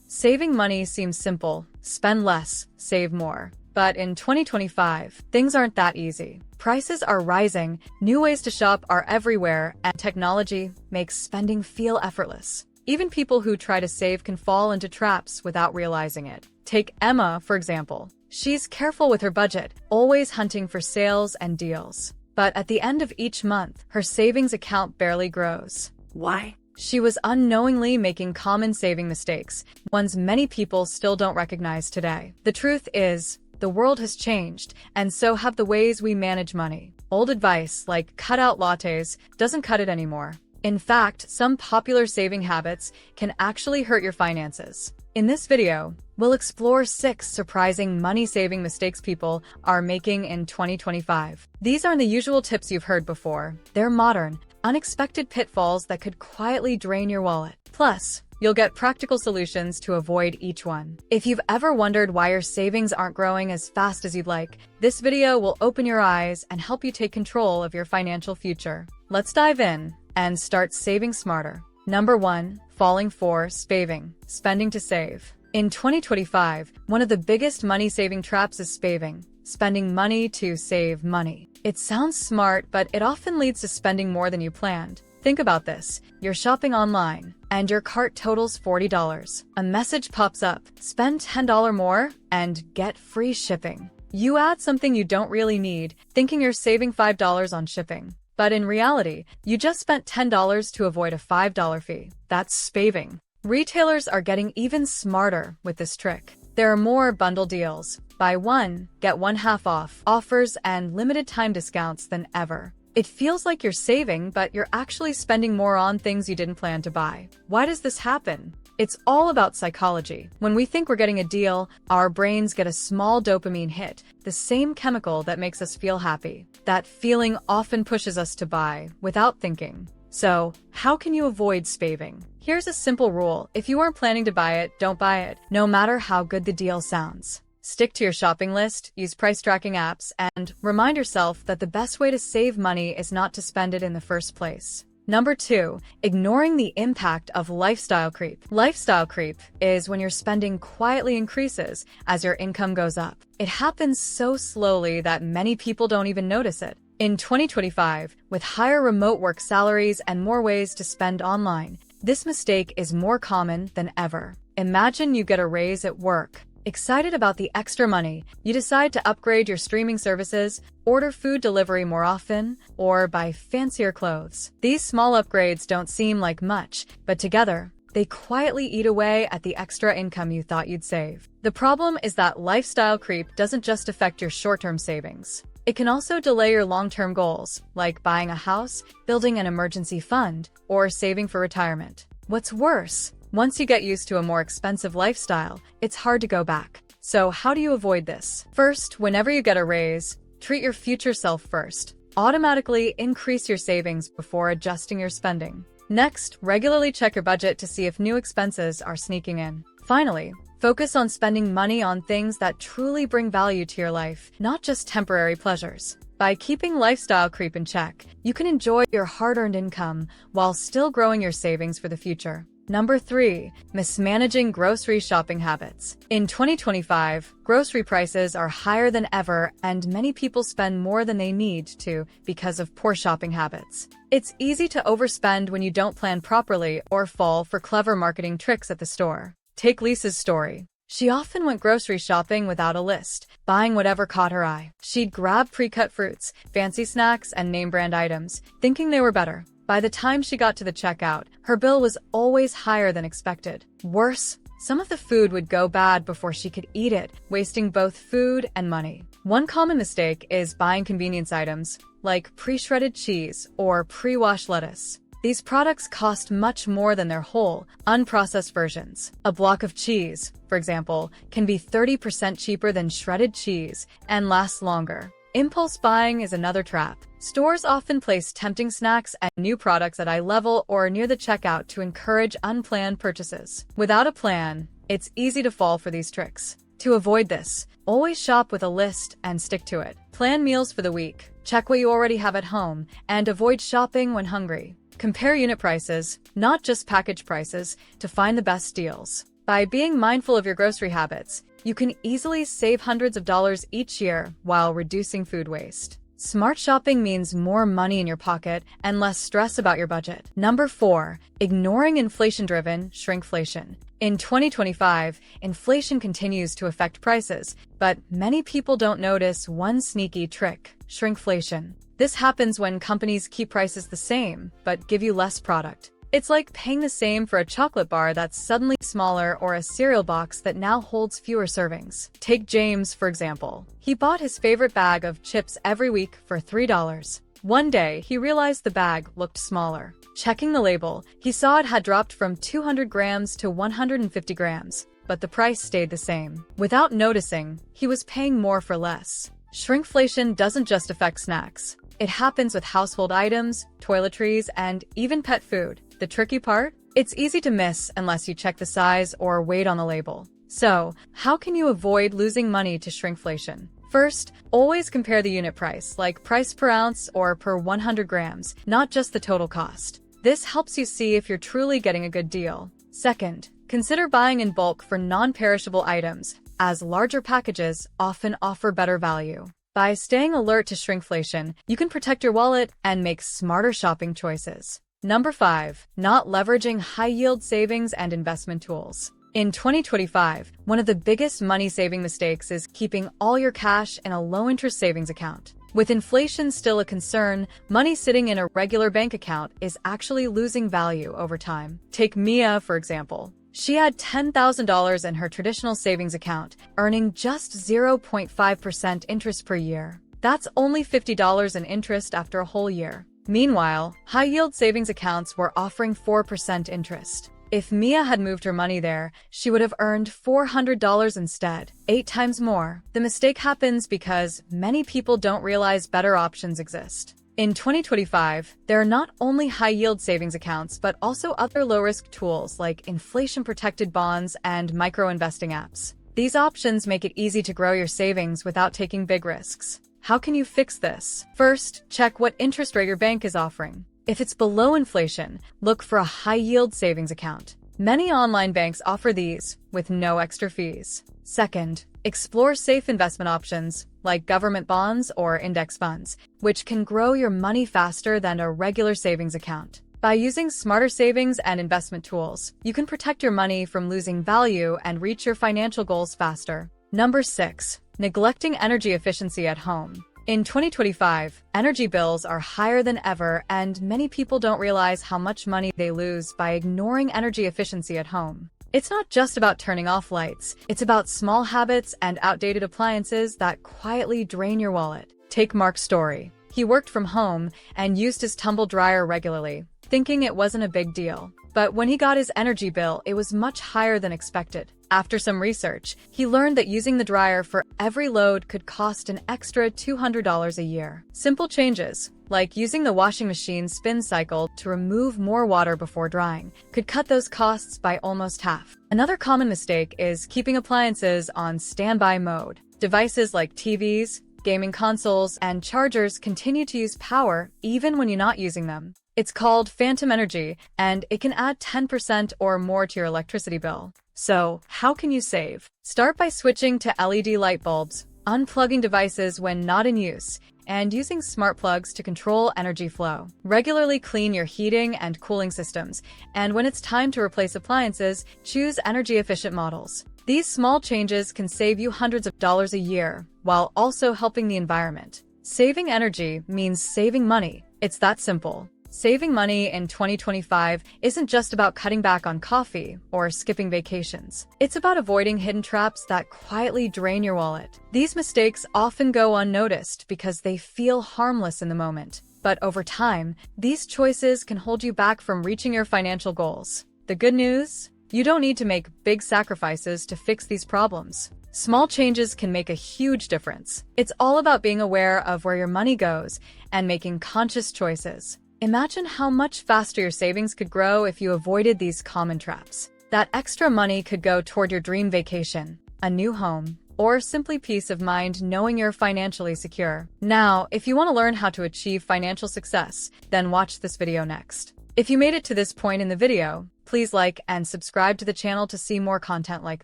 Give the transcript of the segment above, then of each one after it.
Saving money seems simple: spend less, save more. But in 2025, things aren't that easy. Prices are rising, new ways to shop are everywhere, and technology makes spending feel effortless. Even people who try to save can fall into traps without realizing it. Take Emma, for example. She's careful with her budget, always hunting for sales and deals. But at the end of each month, her savings account barely grows. Why? She was unknowingly making common saving mistakes, ones many people still don't recognize today. The truth is, the world has changed, and so have the ways we manage money. Old advice, like cut out lattes, doesn't cut it anymore. In fact, some popular saving habits can actually hurt your finances. In this video, we'll explore 6 surprising money-saving mistakes people are making in 2025. These aren't the usual tips you've heard before. They're modern, unexpected pitfalls that could quietly drain your wallet. Plus, you'll get practical solutions to avoid each one. If you've ever wondered why your savings aren't growing as fast as you'd like, this video will open your eyes and help you take control of your financial future. Let's dive in and start saving smarter. Number 1. Falling for spaving, spending to save. In 2025, one of the biggest money-saving traps is spaving, spending money to save money. It sounds smart, but it often leads to spending more than you planned. Think about this. You're shopping online, and your cart totals $40. A message pops up: spend $10 more and get free shipping. You add something you don't really need, thinking you're saving $5 on shipping. But in reality, you just spent $10 to avoid a $5 fee. That's spaving. Retailers are getting even smarter with this trick. There are more bundle deals, buy one, get one half off, offers, and limited time discounts than ever. It feels like you're saving, but you're actually spending more on things you didn't plan to buy. Why does this happen? It's all about psychology. When we think we're getting a deal, our brains get a small dopamine hit, the same chemical that makes us feel happy. That feeling often pushes us to buy without thinking. So, how can you avoid spaving? Here's a simple rule: if you aren't planning to buy it, don't buy it, no matter how good the deal sounds. Stick to your shopping list, use price tracking apps, and remind yourself that the best way to save money is not to spend it in the first place. Number 2, ignoring the impact of lifestyle creep. Lifestyle creep is when your spending quietly increases as your income goes up. It happens so slowly that many people don't even notice it. In 2025, with higher remote work salaries and more ways to spend online, this mistake is more common than ever. Imagine you get a raise at work. Excited about the extra money, you decide to upgrade your streaming services, order food delivery more often, or buy fancier clothes. These small upgrades don't seem like much, but together, they quietly eat away at the extra income you thought you'd save. The problem is that lifestyle creep doesn't just affect your short-term savings. It can also delay your long-term goals, like buying a house, building an emergency fund, or saving for retirement. What's worse, once you get used to a more expensive lifestyle, it's hard to go back. So how do you avoid this? First, whenever you get a raise, treat your future self first. Automatically increase your savings before adjusting your spending. Next, regularly check your budget to see if new expenses are sneaking in. Finally, focus on spending money on things that truly bring value to your life, not just temporary pleasures. By keeping lifestyle creep in check, you can enjoy your hard-earned income while still growing your savings for the future. Number 3, mismanaging grocery shopping habits. In 2025, grocery prices are higher than ever, and many people spend more than they need to because of poor shopping habits. It's easy to overspend when you don't plan properly or fall for clever marketing tricks at the store. Take Lisa's story. She often went grocery shopping without a list, buying whatever caught her eye. She'd grab pre-cut fruits, fancy snacks, and name-brand items, thinking they were better. By the time she got to the checkout, her bill was always higher than expected. Worse, some of the food would go bad before she could eat it, wasting both food and money. One common mistake is buying convenience items, like pre-shredded cheese or pre-washed lettuce. These products cost much more than their whole, unprocessed versions. A block of cheese, for example, can be 30% cheaper than shredded cheese and lasts longer. Impulse buying is another trap. Stores often place tempting snacks and new products at eye level or near the checkout to encourage unplanned purchases. Without a plan, it's easy to fall for these tricks. To avoid this, always shop with a list and stick to it. Plan meals for the week, check what you already have at home, and avoid shopping when hungry. Compare unit prices, not just package prices, to find the best deals. By being mindful of your grocery habits, you can easily save hundreds of dollars each year while reducing food waste. Smart shopping means more money in your pocket and less stress about your budget. Number 4, ignoring inflation-driven shrinkflation. In 2025, inflation continues to affect prices, but many people don't notice one sneaky trick: shrinkflation. This happens when companies keep prices the same, but give you less product. It's like paying the same for a chocolate bar that's suddenly smaller or a cereal box that now holds fewer servings. Take James, for example. He bought his favorite bag of chips every week for $3. One day, he realized the bag looked smaller. Checking the label, he saw it had dropped from 200 grams to 150 grams, but the price stayed the same. Without noticing, he was paying more for less. Shrinkflation doesn't just affect snacks. It happens with household items, toiletries, and even pet food. The tricky part? It's easy to miss unless you check the size or weight on the label. So, how can you avoid losing money to shrinkflation? First, always compare the unit price, like price per ounce or per 100 grams, not just the total cost. This helps you see if you're truly getting a good deal. Second, consider buying in bulk for non-perishable items, as larger packages often offer better value. By staying alert to shrinkflation, you can protect your wallet and make smarter shopping choices. Number 5, not leveraging high-yield savings and investment tools. In 2025, one of the biggest money-saving mistakes is keeping all your cash in a low-interest savings account. With inflation still a concern, money sitting in a regular bank account is actually losing value over time. Take Mia, for example. She had $10,000 in her traditional savings account, earning just 0.5% interest per year. That's only $50 in interest after a whole year. Meanwhile, high-yield savings accounts were offering 4% interest. If Mia had moved her money there, she would have earned $400 instead, 8 times more. The mistake happens because many people don't realize better options exist. In 2025, there are not only high-yield savings accounts but also other low-risk tools like inflation-protected bonds and micro-investing apps. These options make it easy to grow your savings without taking big risks. How can you fix this? First, check what interest rate your bank is offering. If it's below inflation, look for a high-yield savings account. Many online banks offer these, with no extra fees. Second, explore safe investment options, like government bonds or index funds, which can grow your money faster than a regular savings account. By using smarter savings and investment tools, you can protect your money from losing value and reach your financial goals faster. Number 6, neglecting energy efficiency at home. In 2025, energy bills are higher than ever, and many people don't realize how much money they lose by ignoring energy efficiency at home. It's not just about turning off lights, it's about small habits and outdated appliances that quietly drain your wallet. Take Mark's story. He worked from home and used his tumble dryer regularly, thinking it wasn't a big deal. But when he got his energy bill, it was much higher than expected. After some research, he learned that using the dryer for every load could cost an extra $200 a year. Simple changes, like using the washing machine spin cycle to remove more water before drying, could cut those costs by almost half. Another common mistake is keeping appliances on standby mode. Devices like TVs, gaming consoles, and chargers continue to use power even when you're not using them. It's called phantom energy, and it can add 10% or more to your electricity bill. So, how can you save? Start by switching to LED light bulbs, unplugging devices when not in use, and using smart plugs to control energy flow. Regularly clean your heating and cooling systems, and when it's time to replace appliances, choose energy-efficient models. These small changes can save you hundreds of dollars a year, while also helping the environment. Saving energy means saving money. It's that simple. Saving money in 2025 isn't just about cutting back on coffee or skipping vacations. It's about avoiding hidden traps that quietly drain your wallet. These mistakes often go unnoticed because they feel harmless in the moment. But over time, these choices can hold you back from reaching your financial goals. The good news? You don't need to make big sacrifices to fix these problems. Small changes can make a huge difference. It's all about being aware of where your money goes and making conscious choices. Imagine how much faster your savings could grow if you avoided these common traps. That extra money could go toward your dream vacation, a new home, or simply peace of mind knowing you're financially secure. Now, if you want to learn how to achieve financial success, then watch this video next. If you made it to this point in the video, Please like and subscribe to the channel to see more content like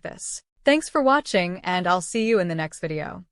this. Thanks for watching, and I'll see you in the next video.